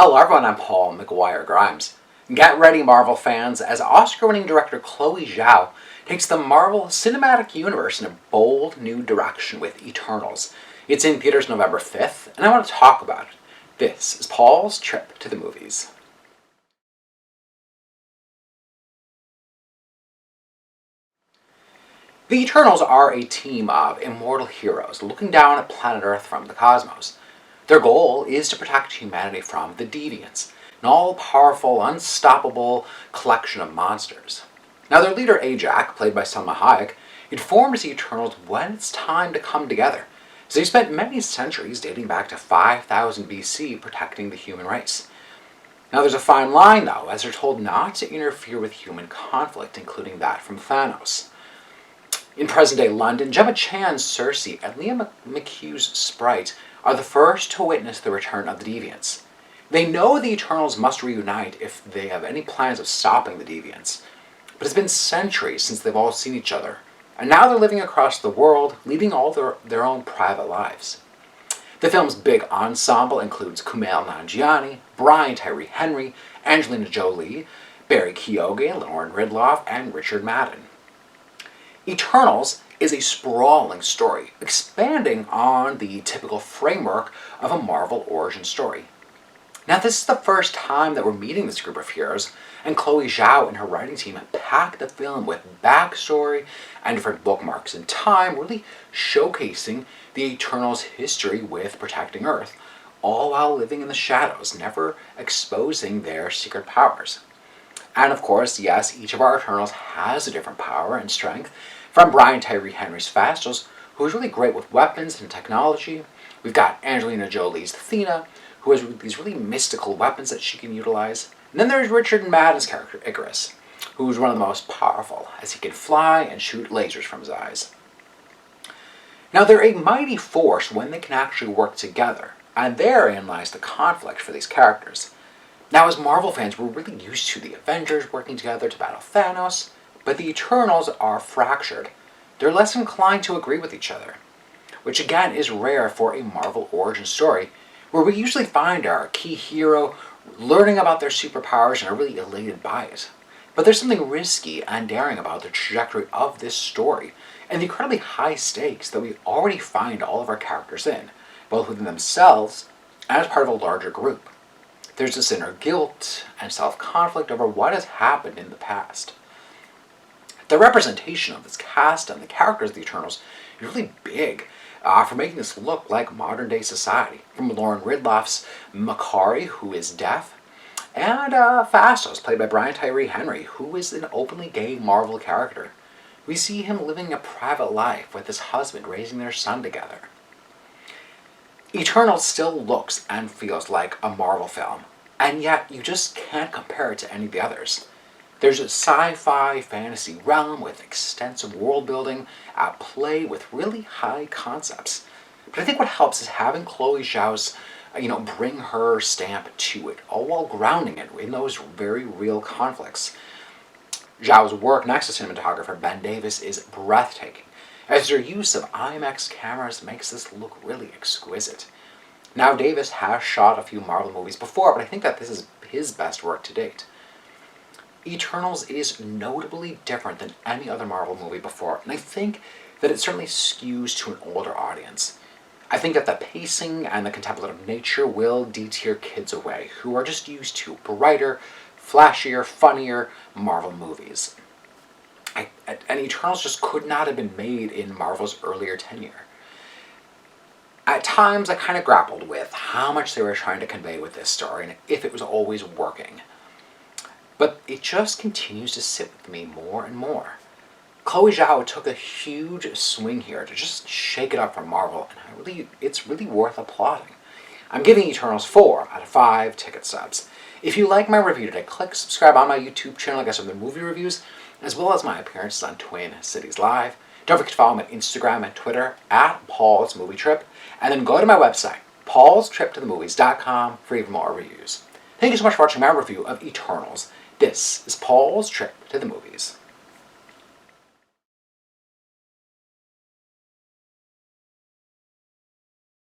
Hello everyone, I'm Paul McGuire Grimes. Get ready, Marvel fans, as Oscar-winning director Chloe Zhao takes the Marvel Cinematic Universe in a bold new direction with Eternals. It's in theaters November 5th, and I want to talk about it. This is Paul's trip to the movies. The Eternals are a team of immortal heroes looking down at planet Earth from the cosmos. Their goal is to protect humanity from the Deviants, an all-powerful, unstoppable collection of monsters. Now their leader Ajak, played by Salma Hayek, informs the Eternals when it's time to come together, as they spent many centuries dating back to 5000 BC protecting the human race. Now there's a fine line though, as they're told not to interfere with human conflict, including that from Thanos. In present-day London, Gemma Chan's Cersei and Liam McHugh's Sprite are the first to witness the return of the Deviants. They know the Eternals must reunite if they have any plans of stopping the Deviants. But it's been centuries since they've all seen each other, and now they're living across the world, leading all their own private lives. The film's big ensemble includes Kumail Nanjiani, Brian Tyree Henry, Angelina Jolie, Barry Keoghan, Lauren Ridloff, and Richard Madden. Eternals is a sprawling story, expanding on the typical framework of a Marvel origin story. Now this is the first time that we're meeting this group of heroes, and Chloe Zhao and her writing team have packed the film with backstory and different bookmarks in time, really showcasing the Eternals' history with protecting Earth, all while living in the shadows, never exposing their secret powers. And of course, yes, each of our Eternals has a different power and strength, from Brian Tyree Henry's Phastos, who is really great with weapons and technology. We've got Angelina Jolie's Athena, who has these really mystical weapons that she can utilize. And then there's Richard Madden's character, Icarus, who's one of the most powerful, as he can fly and shoot lasers from his eyes. Now they're a mighty force when they can actually work together, and therein lies the conflict for these characters. Now as Marvel fans, we're really used to the Avengers working together to battle Thanos, but the Eternals are fractured. They're less inclined to agree with each other, which again is rare for a Marvel origin story, where we usually find our key hero learning about their superpowers and are really elated by it. But there's something risky and daring about the trajectory of this story, and the incredibly high stakes that we already find all of our characters in, both within themselves and as part of a larger group. There's this inner guilt and self-conflict over what has happened in the past. The representation of this cast and the characters of the Eternals is really big for making this look like modern-day society. From Lauren Ridloff's Makari, who is deaf, and Phastos, played by Brian Tyree Henry, who is an openly gay Marvel character. We see him living a private life with his husband, raising their son together. Eternals still looks and feels like a Marvel film, and yet you just can't compare it to any of the others. There's a sci-fi fantasy realm with extensive world building at play with really high concepts. But I think what helps is having Chloe Zhao's, bring her stamp to it, all while grounding it in those very real conflicts. Zhao's work next to cinematographer Ben Davis is breathtaking, as their use of IMAX cameras makes this look really exquisite. Now Davis has shot a few Marvel movies before, but I think that this is his best work to date. Eternals is notably different than any other Marvel movie before, and I think that it certainly skews to an older audience. I think that the pacing and the contemplative nature will deter kids away, who are just used to brighter, flashier, funnier Marvel movies. And Eternals just could not have been made in Marvel's earlier tenure. At times, I kind of grappled with how much they were trying to convey with this story, and if it was always working. But it just continues to sit with me more and more. Chloe Zhao took a huge swing here to just shake it up for Marvel, and it's really worth applauding. I'm giving Eternals 4 out of 5 ticket subs. If you like my review today, click subscribe on my YouTube channel. I got some of the movie reviews, as well as my appearances on Twin Cities Live. Don't forget to follow me on Instagram and Twitter at Paul's Movie Trip, and then go to my website, paulstriptothemovies.com, for even more reviews. Thank you so much for watching my review of Eternals. This is Paul's Trip to the Movies.